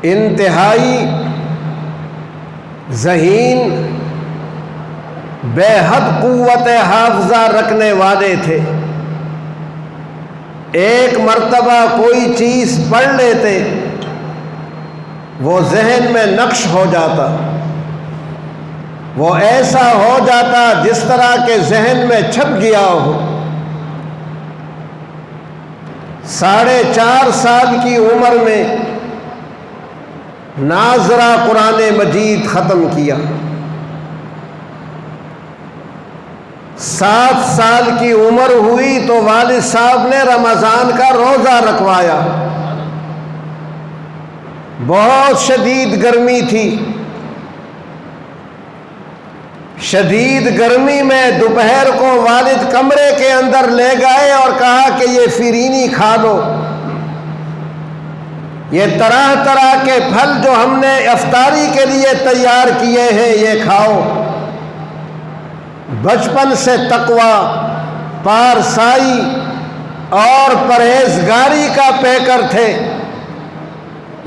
انتہائی ذہین، بے حد قوت حافظہ رکھنے والے تھے۔ ایک مرتبہ کوئی چیز پڑھ لیتے وہ ذہن میں نقش ہو جاتا، وہ ایسا ہو جاتا جس طرح کے ذہن میں چھپ گیا ہو۔ 4.5 سال کی عمر میں ناظرہ قرآن مجید ختم کیا۔ 7 سال کی عمر ہوئی تو والد صاحب نے رمضان کا روزہ رکھوایا۔ بہت شدید گرمی تھی، شدید گرمی میں دوپہر کو والد کمرے کے اندر لے گئے اور کہا کہ یہ فرینی کھا لو، یہ طرح طرح کے پھل جو ہم نے افطاری کے لیے تیار کیے ہیں یہ کھاؤ۔ بچپن سے تقوی، پارسائی اور پرہیزگاری کا پیکر تھے۔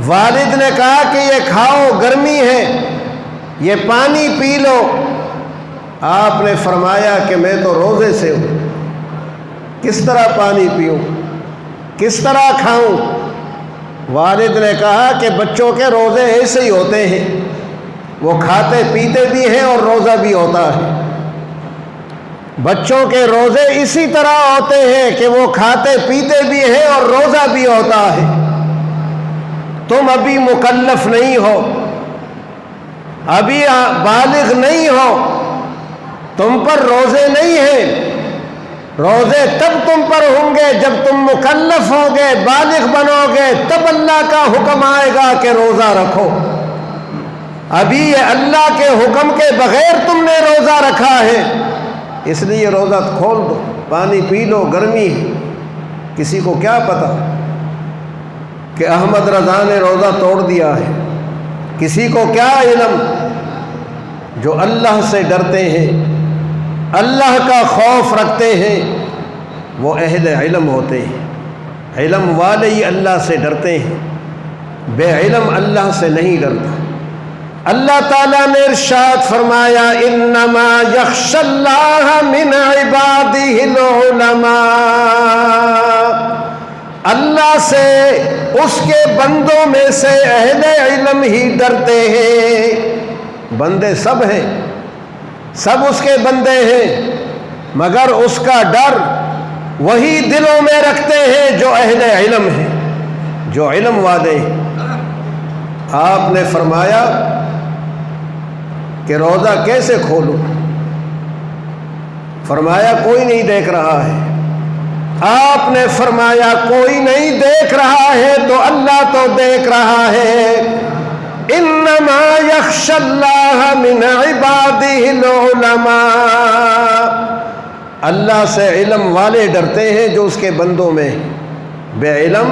والد نے کہا کہ یہ کھاؤ، گرمی ہے، یہ پانی پی لو۔ آپ نے فرمایا کہ میں تو روزے سے ہوں، کس طرح پانی پیوں، کس طرح کھاؤں؟ والد نے کہا کہ بچوں کے روزے ایسے ہی ہوتے ہیں، وہ کھاتے پیتے بھی ہیں اور روزہ بھی ہوتا ہے۔ بچوں کے روزے اسی طرح ہوتے ہیں کہ وہ کھاتے پیتے بھی ہیں اور روزہ بھی ہوتا ہے۔ تم ابھی مکلف نہیں ہو، ابھی بالغ نہیں ہو، تم پر روزے نہیں ہیں۔ روزے تب تم پر ہوں گے جب تم مکلف ہوگے، بالغ بنو گے، تب اللہ کا حکم آئے گا کہ روزہ رکھو۔ ابھی یہ اللہ کے حکم کے بغیر تم نے روزہ رکھا ہے، اس لیے روزہ کھول دو، پانی پی لو، گرمی ہے۔ کسی کو کیا پتا کہ احمد رضا نے روزہ توڑ دیا ہے؟ کسی کو کیا علم؟ جو اللہ سے ڈرتے ہیں، اللہ کا خوف رکھتے ہیں، وہ اہل علم ہوتے ہیں۔ علم والے ہی اللہ سے ڈرتے ہیں، بے علم اللہ سے نہیں ڈرتا۔ اللہ تعالیٰ نے ارشاد فرمایا انما یخشی اللہ من عبادہ العلماء، اللہ سے اس کے بندوں میں سے اہل علم ہی ڈرتے ہیں۔ بندے سب ہیں، سب اس کے بندے ہیں، مگر اس کا ڈر وہی دلوں میں رکھتے ہیں جو اہل علم ہیں، جو علم والے ہیں۔ آپ نے فرمایا کہ روزہ کیسے کھولوں؟ فرمایا کوئی نہیں دیکھ رہا ہے۔ آپ نے فرمایا کوئی نہیں دیکھ رہا ہے تو اللہ تو دیکھ رہا ہے۔ انما یخشی اللہ من عبادہ العلماء، اللہ سے علم والے ڈرتے ہیں جو اس کے بندوں میں۔ بے علم،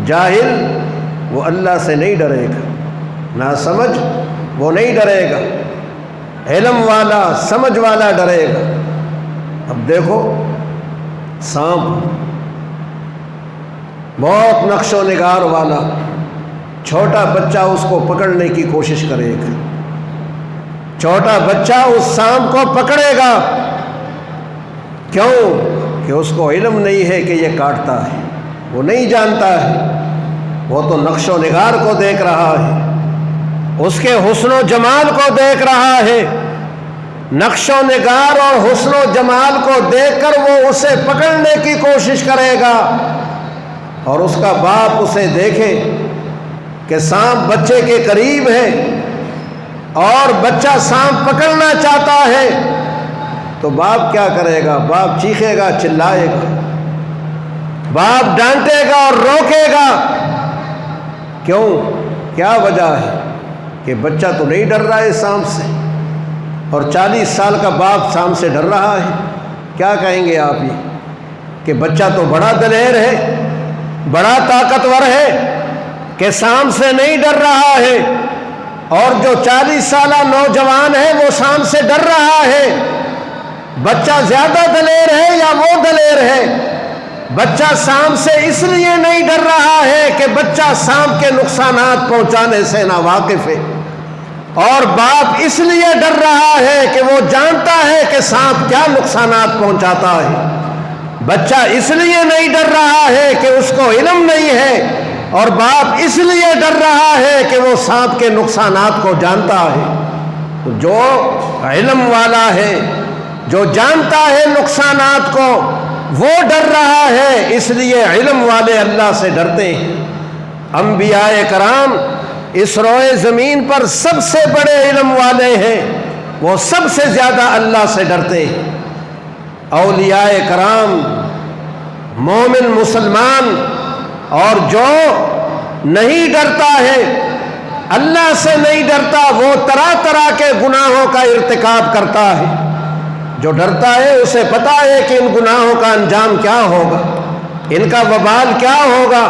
جاہل، وہ اللہ سے نہیں ڈرے گا، ناسمجھ وہ نہیں ڈرے گا، علم والا، سمجھ والا ڈرے گا۔ اب دیکھو سانپ بہت نقش و نگار والا، چھوٹا بچہ اس کو پکڑنے کی کوشش کرے گا، چھوٹا بچہ اس سانپ کو پکڑے گا، کیوں؟ کہ اس کو علم نہیں ہے کہ یہ کاٹتا ہے، وہ نہیں جانتا ہے، وہ تو نقش و نگار کو دیکھ رہا ہے، اس کے حسن و جمال کو دیکھ رہا ہے۔ نقش و نگار اور حسن و جمال کو دیکھ کر وہ اسے پکڑنے کی کوشش کرے گا، اور اس کا باپ اسے دیکھے کہ سانپ بچے کے قریب ہے اور بچہ سانپ پکڑنا چاہتا ہے، تو باپ کیا کرے گا؟ باپ چیخے گا، چلائے گا، باپ ڈانٹے گا اور روکے گا۔ کیوں؟ کیا وجہ ہے؟ کہ بچہ تو نہیں ڈر رہا ہے سانپ سے، اور 40 سال کا باپ سانپ سے ڈر رہا ہے۔ کیا کہیں گے آپ یہ کہ بچہ تو بڑا دلیر ہے، بڑا طاقتور ہے کہ سانپ سے نہیں ڈر رہا ہے، اور جو 40 سالہ نوجوان ہے وہ سانپ سے ڈر رہا ہے۔ بچہ زیادہ دلیر ہے یا وہ دلیر ہے؟ بچہ سانپ سے اس لیے نہیں ڈر رہا ہے کہ بچہ سانپ کے نقصانات پہنچانے سے ناواقف ہے، اور باپ اس لیے ڈر رہا ہے کہ وہ جانتا ہے کہ سانپ کیا نقصانات پہنچاتا ہے۔ بچہ اس لیے نہیں ڈر رہا ہے کہ اس کو علم نہیں ہے، اور باپ اس لیے ڈر رہا ہے کہ وہ سانپ کے نقصانات کو جانتا ہے۔ جو علم والا ہے، جو جانتا ہے نقصانات کو، وہ ڈر رہا ہے، اس لیے علم والے اللہ سے ڈرتے ہیں۔ انبیاء کرام اس روئے زمین پر سب سے بڑے علم والے ہیں، وہ سب سے زیادہ اللہ سے ڈرتے ہیں۔ اولیاء کرام، مومن مسلمان، اور جو نہیں ڈرتا ہے، اللہ سے نہیں ڈرتا، وہ طرح طرح کے گناہوں کا ارتکاب کرتا ہے۔ جو ڈرتا ہے اسے پتا ہے کہ ان گناہوں کا انجام کیا ہوگا، ان کا وبال کیا ہوگا،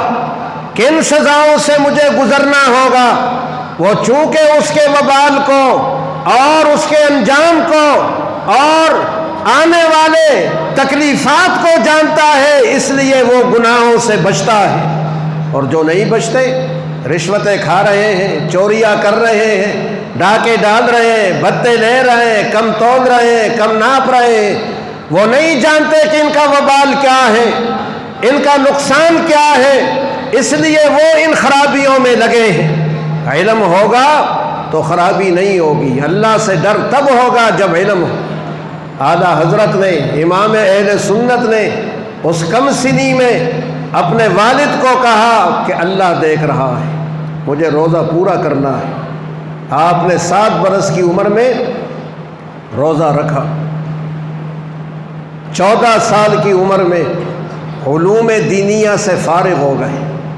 کن سزاؤں سے مجھے گزرنا ہوگا۔ وہ چونکہ اس کے وبال کو اور اس کے انجام کو اور آنے والے تکلیفات کو جانتا ہے، اس لیے وہ گناہوں سے بچتا ہے۔ اور جو نہیں بچتے، رشوتیں کھا رہے ہیں، چوریاں کر رہے ہیں، ڈاکے ڈال رہے ہیں، بھتے لے رہے ہیں، کم تول رہے ہیں، کم ناپ رہے ہیں، وہ نہیں جانتے کہ ان کا وبال کیا ہے، ان کا نقصان کیا ہے، اس لیے وہ ان خرابیوں میں لگے ہیں۔ علم ہوگا تو خرابی نہیں ہوگی۔ اللہ سے ڈر تب ہوگا جب علم ہو۔ اعلیٰ حضرت نے، امام اہل سنت نے اس کم سنی میں اپنے والد کو کہا کہ اللہ دیکھ رہا ہے، مجھے روزہ پورا کرنا ہے۔ آپ نے 7 برس کی عمر میں روزہ رکھا، 14 سال کی عمر میں علوم دینیہ سے فارغ ہو گئے۔